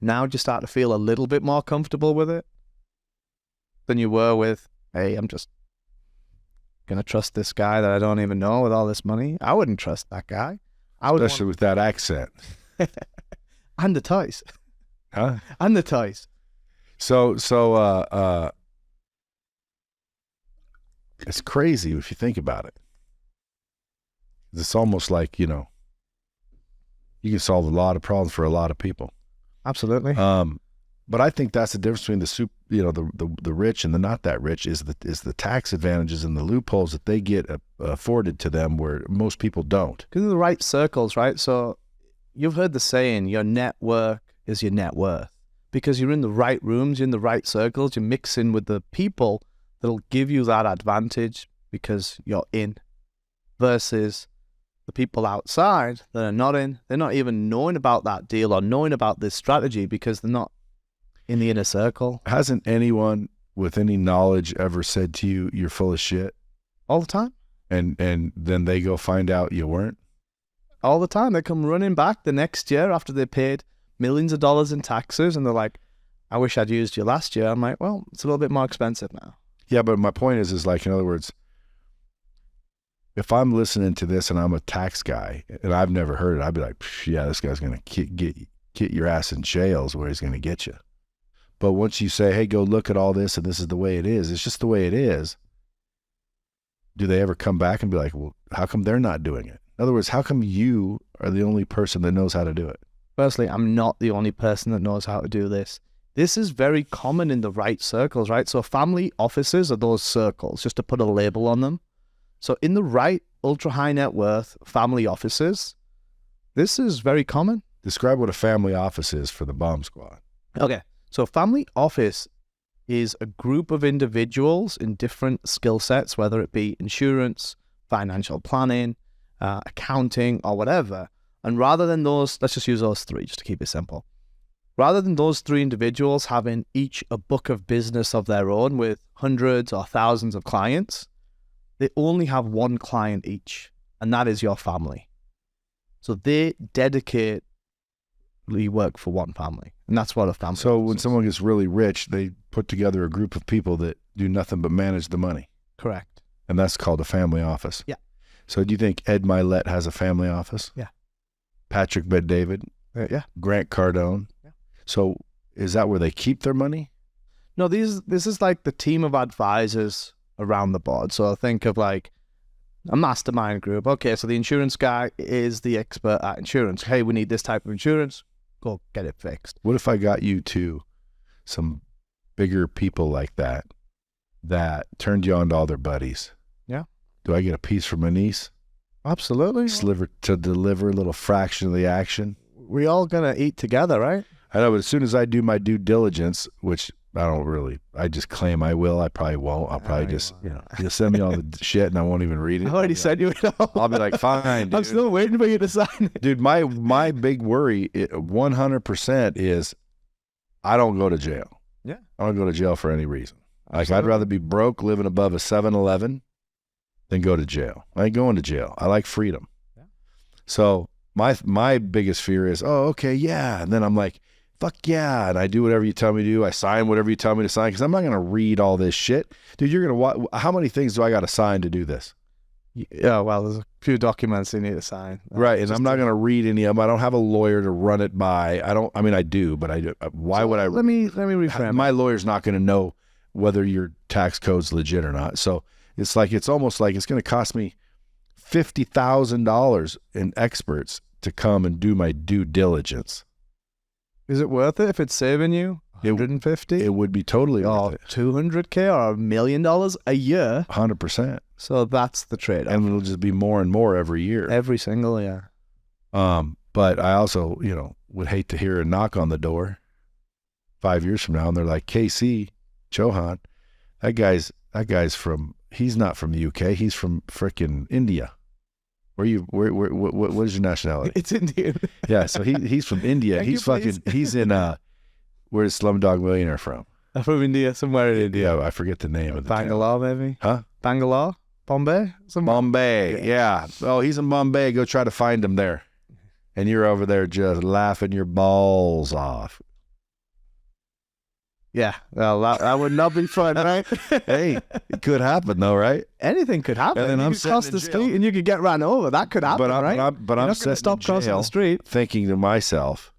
Now do you start to feel a little bit more comfortable with it than you were with, hey, I'm just going to trust this guy that I don't even know with all this money? I wouldn't trust that guy. Especially with that accent. And the toys. Huh? And the toys. So it's crazy if you think about it. It's almost like, you can solve a lot of problems for a lot of people. Absolutely. But I think that's the difference between the rich and the not that rich is the tax advantages and the loopholes that they get afforded to them where most people don't. Because of the right circles, right? So you've heard the saying, your network is your net worth. Because you're in the right rooms, you're in the right circles, you're mixing with the people that'll give you that advantage because you're in, versus the people outside that are not in. They're not even knowing about that deal or knowing about this strategy because they're not in the inner circle. Hasn't anyone with any knowledge ever said to you, you're full of shit? All the time. And then they go find out you weren't? All the time. They come running back the next year after they paid millions of dollars in taxes and they're like, I wish I'd used you last year. I'm like, well, it's a little bit more expensive now. Yeah, but my point is like, in other words, if I'm listening to this and I'm a tax guy and I've never heard it, I'd be like, yeah, this guy's going to get your ass in jail is where he's going to get you. But once you say, hey, go look at all this and this is the way it is, it's just the way it is. Do they ever come back and be like, well, how come they're not doing it? In other words, how come you are the only person that knows how to do it? Firstly, I'm not the only person that knows how to do this. This is very common in the right circles, right? So family offices are those circles, just to put a label on them. So in the right ultra high net worth family offices, this is very common. Describe what a family office is for the bomb squad. Okay. So family office is a group of individuals in different skill sets, whether it be insurance, financial planning, accounting, or whatever. And rather than those, let's just use those three just to keep it simple. Rather than those three individuals having each a book of business of their own with hundreds or thousands of clients, they only have one client each, and that is your family. So they dedicatedly work for one family, and that's what a family is. So when someone gets really rich, they put together a group of people that do nothing but manage the money. Correct. And that's called a family office. Yeah. So do you think Ed Milet has a family office? Yeah. Patrick Bet-David? Yeah. Grant Cardone? Yeah. So is that where they keep their money? No, this is like the team of advisors around the board. So think of like a mastermind group. Okay, so the insurance guy is the expert at insurance. Hey, we need this type of insurance. Go get it fixed. What if I got you to some bigger people like that turned you on to all their buddies? Yeah. Do I get a piece from my niece? Absolutely. Sliver to deliver a little fraction of the action? We all gonna eat together, right? I know, but as soon as I do my due diligence, which I just claim I will, I probably won't. I'll probably just, you'll send me all the shit and I won't even read it. I already sent you it all. I'll be like, fine, dude. I'm still waiting for you to sign it. Dude, my big worry, 100% is I don't go to jail. Yeah. I don't go to jail for any reason. Like, Absolutely. I'd rather be broke living above a 7-Eleven than go to jail. I ain't going to jail. I like freedom. Yeah. So my biggest fear is, oh, okay, yeah. And then I'm like, fuck yeah. And I do whatever you tell me to do. I sign whatever you tell me to sign because I'm not going to read all this shit. Dude, you're going to how many things do I got to sign to do this? Yeah, well, there's a few documents you need to sign. Right, and I'm not going to read any of them. I don't have a lawyer to run it by. I do, but I do. Why would I? Let me reframe. My lawyer's not going to know whether your tax code's legit or not. So it's almost like it's going to cost me $50,000 in experts to come and do my due diligence. Is it worth it if it's saving you $150? It would be totally worth it. $200K or $1 million a year. 100%. So that's the trade-off. And it'll just be more and more every year. Every single year. But I also, would hate to hear a knock on the door 5 years from now, and they're like, KC, Chohan, That guy's from. He's not from the UK. He's from frickin' India. What is your nationality? It's Indian. Yeah, so he's from India. Thank you, please. He's in where's Slumdog Millionaire from? I'm from India, somewhere in India. Yeah, I forget the name of the Bangalore, maybe? Huh? Bangalore? Bombay? Somewhere. Bombay, yeah. Oh, he's in Bombay. Go try to find him there. And you're over there just laughing your balls off. Yeah, well, that would not be fun, right? Hey, it could happen though, right? Anything could happen. And then I'm you could cross sitting the in jail. street and you could get run over. That could happen, right? But I'm not going sitting to stop in crossing jail the street. thinking to myself,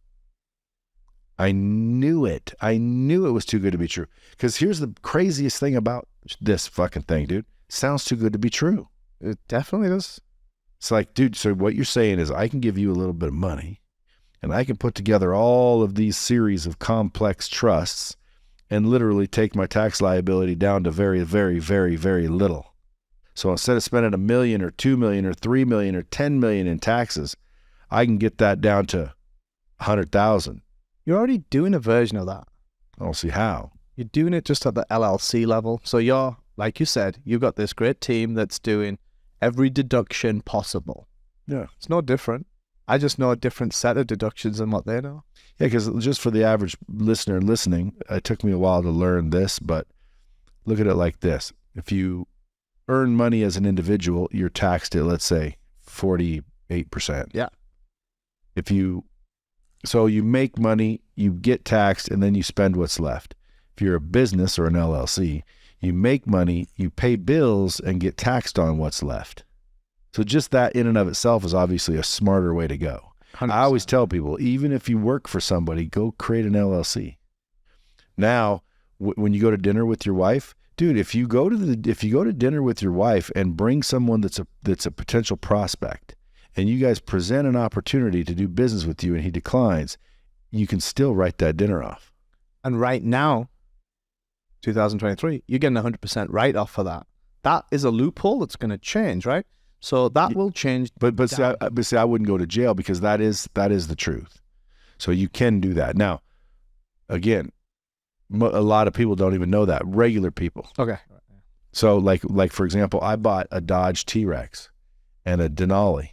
I knew it. I knew it was too good to be true. Because here's the craziest thing about this fucking thing, dude. Sounds too good to be true. It definitely does. It's like, dude, so what you're saying is I can give you a little bit of money and I can put together all of these series of complex trusts and literally take my tax liability down to very, very, very, very little. So instead of spending $1 million or $2 million or $3 million or $10 million in taxes, I can get that down to $100,000. You're already doing a version of that. I don't see how. You're doing it just at the LLC level. So you're, like you said, you've got this great team that's doing every deduction possible. Yeah. It's no different. I just know a different set of deductions than what they know. Yeah, because just for the average listener listening, it took me a while to learn this, but look at it like this. If you earn money as an individual, you're taxed at, let's say, 48%. Yeah. So you make money, you get taxed, and then you spend what's left. If you're a business or an LLC, you make money, you pay bills, and get taxed on what's left. So just that in and of itself is obviously a smarter way to go. 100%. I always tell people, even if you work for somebody, go create an LLC. Now, when you go to dinner with your wife, dude, if you go to dinner with your wife and bring someone that's a potential prospect, and you guys present an opportunity to do business with you, and he declines, you can still write that dinner off. And right now, 2023, you're getting 100% write-off for that. That is a loophole that's going to change, right? So that will change. But see, I wouldn't go to jail because that is the truth. So you can do that. Now, again, a lot of people don't even know that. Regular people. Okay. So like for example, I bought a Dodge T-Rex and a Denali,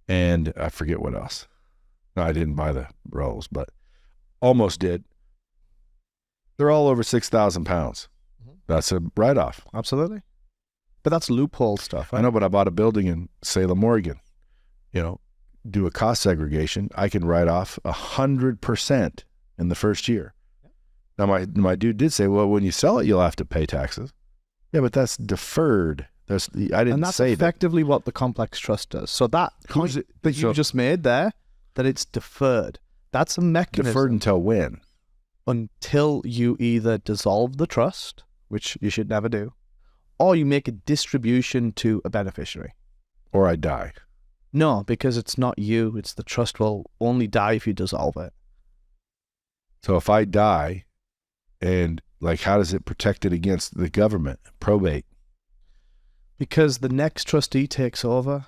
and I forget what else. No, I didn't buy the Rolls, but almost did. They're all over 6,000 pounds. That's a write-off. Absolutely. But that's loophole stuff. Right? I know, but I bought a building in Salem, Oregon. Do a cost segregation. I can write off 100% in the first year. Now, my dude did say, well, when you sell it, you'll have to pay taxes. Yeah, but that's deferred. I didn't and that's say effectively what the complex trust does. So that point that you just made there, that it's deferred. That's a mechanism. Deferred until when? Until you either dissolve the trust, which you should never do, or you make a distribution to a beneficiary. Or I die. No, because it's not you. It's the trust will only die if you dissolve it. So if I die, and how does it protect it against the government? Probate. Because the next trustee takes over.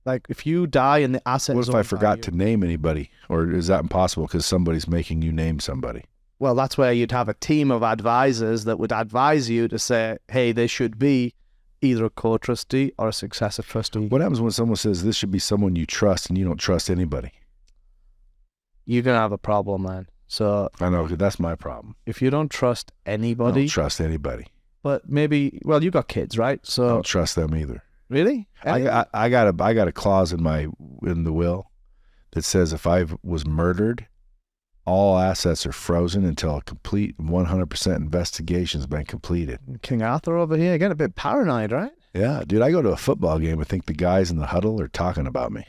Like if you die and the assets. What if I forgot to name anybody? Or is that impossible because somebody's making you name somebody? Well, that's where you'd have a team of advisors that would advise you to say, hey, they should be either a co-trustee or a successor trustee. What happens when someone says this should be someone you trust and you don't trust anybody? You're going to have a problem, man. So I know, 'cause that's my problem. If you don't trust anybody. I don't trust anybody. But maybe, well, you got kids, right? So I don't trust them either. Really? I got a clause in the will that says if I was murdered, all assets are frozen until a complete 100% investigation has been completed. King Arthur over here, getting a bit paranoid, right? Yeah, dude, I go to a football game and think the guys in the huddle are talking about me.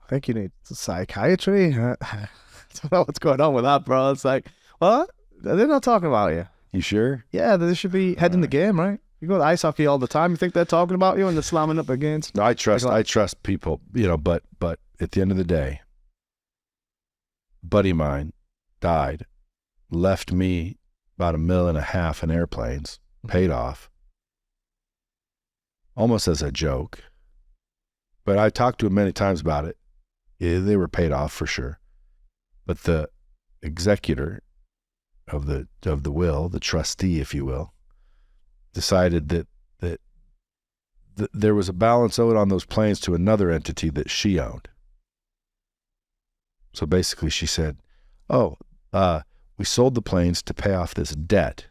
I think you need psychiatry. I don't know what's going on with that, bro. It's like, what? They're not talking about you. You sure? Yeah, they should be head in the game, right? You go to ice hockey all the time. You think they're talking about you and they're slamming up against? No, I trust people, but at the end of the day, a buddy of mine died, left me about $1.5 million in airplanes, paid off, almost as a joke. But I talked to him many times about it. Yeah, they were paid off for sure. But the executor of the will, the trustee, if you will, decided that there was a balance owed on those planes to another entity that she owned. So basically she said, we sold the planes to pay off this debt.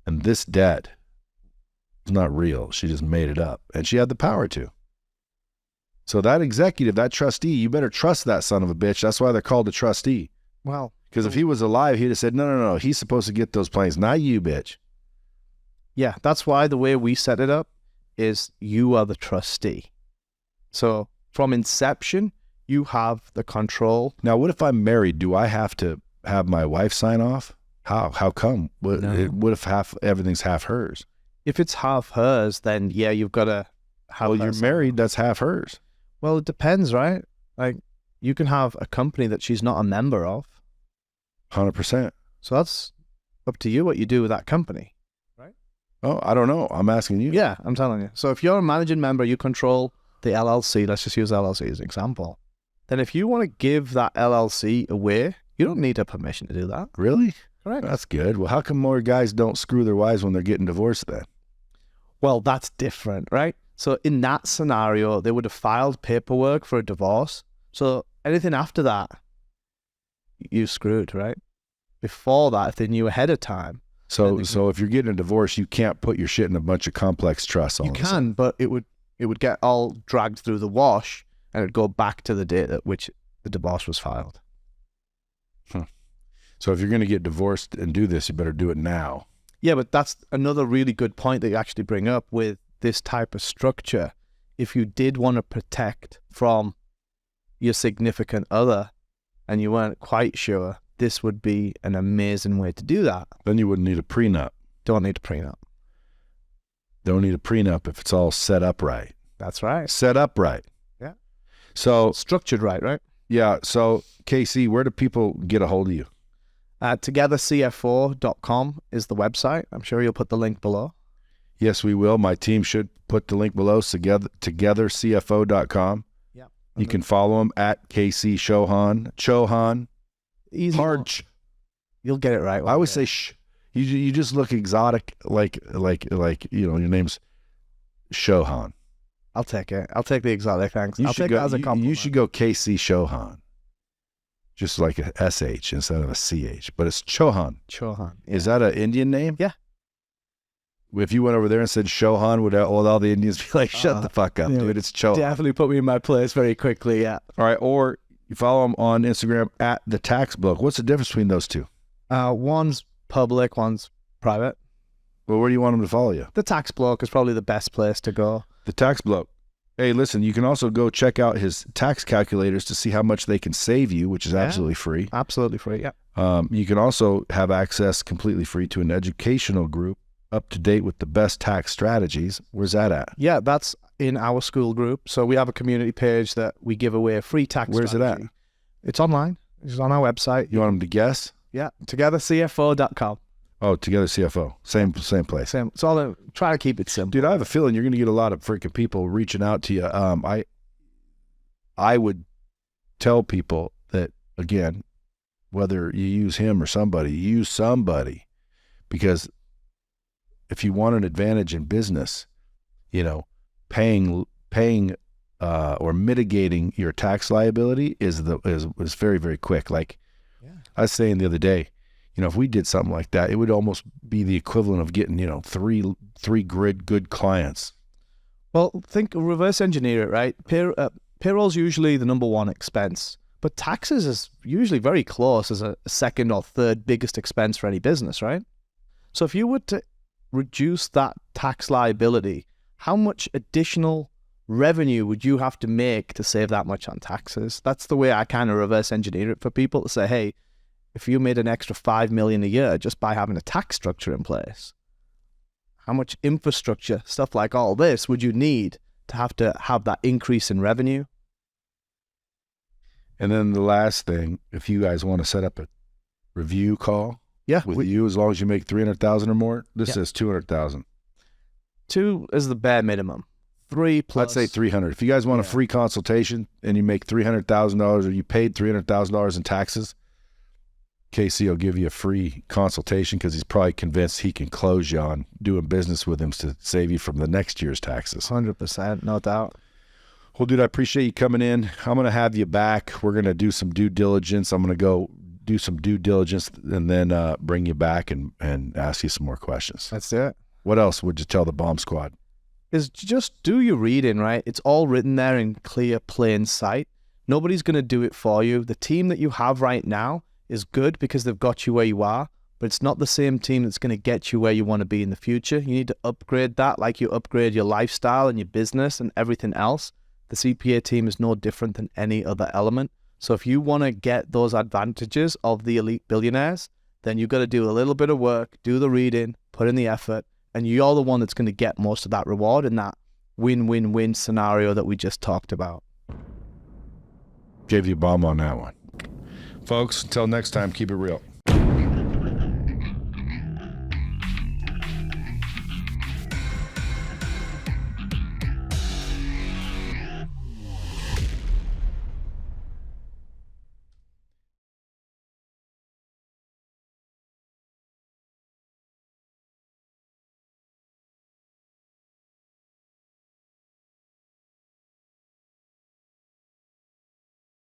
And this debt is not real. She just made it up. And she had the power to. So that executive, that trustee, you better trust that son of a bitch. That's why they're called a trustee. Well, because if he was alive, he'd have said, no, he's supposed to get those planes, not you, bitch. Yeah, that's why the way we set it up is you are the trustee. So from inception, you have the control. Now, what if I'm married? Do I have to have my wife sign off? How come? What if everything's half hers? If it's half hers, then yeah, you've got to have. Well, you're married. That's half hers. Well, it depends, right? Like, you can have a company that she's not a member of. 100%. So that's up to you what you do with that company, right? Oh, I don't know. I'm asking you. Yeah, I'm telling you. So if you're a managing member, you control the LLC. Let's just use LLC as an example. Then if you want to give that LLC away, you don't need a permission to do that. Really? Correct. That's good. Well, how come more guys don't screw their wives when they're getting divorced then? Well, that's different, right? So in that scenario, they would have filed paperwork for a divorce. So anything after that, you screwed, right? Before that, if they knew ahead of time. So if you're getting a divorce, you can't put your shit in a bunch of complex trusts. You can, but it would get all dragged through the wash, and it'd go back to the date at which the divorce was filed. So if you're going to get divorced and do this, you better do it now. Yeah, but that's another really good point that you actually bring up with this type of structure. If you did want to protect from your significant other and you weren't quite sure, this would be an amazing way to do that. Then you wouldn't need a prenup. Don't need a prenup. Don't need a prenup if it's all set up right. That's right. Set up right. Yeah. So structured right? Yeah. So KC, where do people get a hold of you? Togethercfo.com is the website. I'm sure you'll put the link below. Yes, we will. My team should put the link below, togethercfo.com. Yeah. You can follow him at KC Chohan. Easy. Hard. You'll get it right. I always say shh. You just look exotic, like your name's Chohan. I'll take it. I'll take the exotic, thanks. I'll take it as a compliment. You should go KC Chohan. Just like a SH instead of a CH, but it's Chohan. Chohan. Yeah. Is that an Indian name? Yeah. If you went over there and said Chohan, would all the Indians be like, shut the fuck up, dude, it's Chohan. Definitely put me in my place very quickly, yeah. All right, or you follow him on Instagram at The Tax Bloke. What's the difference between those two? One's public, one's private. Well, where do you want him to follow you? The Tax Bloke is probably the best place to go. The Tax Bloke. Hey, listen, you can also go check out his tax calculators to see how much they can save you, which is absolutely free. Absolutely free, yeah. You can also have access completely free to an educational group up to date with the best tax strategies. Where's that at? Yeah, that's in our school group. So we have a community page that we give away a free tax Where's strategy. it at? It's online. It's on our website. You want them to guess? Yeah, togethercfo.com. Oh, Together CFO. Same place. Same. It's all try to keep it simple. Dude, I have a feeling you're going to get a lot of freaking people reaching out to you. I would tell people that, again, whether you use him or somebody, use somebody, because if you want an advantage in business, paying or mitigating your tax liability is very, very quick. Like I was saying the other day, if we did something like that, it would almost be the equivalent of getting, three good clients. Well, reverse engineer it, right? Payroll's usually the number one expense, but taxes is usually very close as a second or third biggest expense for any business, right? So if you were to reduce that tax liability, how much additional revenue would you have to make to save that much on taxes? That's the way I kind of reverse engineer it for people to say, hey, if you made an extra $5 million a year just by having a tax structure in place, how much infrastructure, stuff like all this, would you need to have that increase in revenue? And then the last thing, if you guys want to set up a review call with you, as long as you make 300,000 or more, this says 200,000. 2 is the bare minimum. 3 plus. Let's say 300. If you guys want a free consultation and you make $300,000 or you paid $300,000 in taxes, Casey will give you a free consultation because he's probably convinced he can close you on doing business with him to save you from the next year's taxes. 100%, no doubt. Well, dude, I appreciate you coming in. I'm going to have you back. We're going to do some due diligence. I'm going to go do some due diligence and then bring you back and ask you some more questions. That's it. What else would you tell the bomb squad? Is just do your reading, right? It's all written there in clear, plain sight. Nobody's going to do it for you. The team that you have right now is good because they've got you where you are, but it's not the same team that's going to get you where you want to be in the future. You need to upgrade that like you upgrade your lifestyle and your business and everything else. The CPA team is no different than any other element. So if you want to get those advantages of the elite billionaires, then you've got to do a little bit of work, do the reading, put in the effort, and you're the one that's going to get most of that reward in that win-win-win scenario that we just talked about. Gave you a bomb on that one. Folks, until next time, keep it real.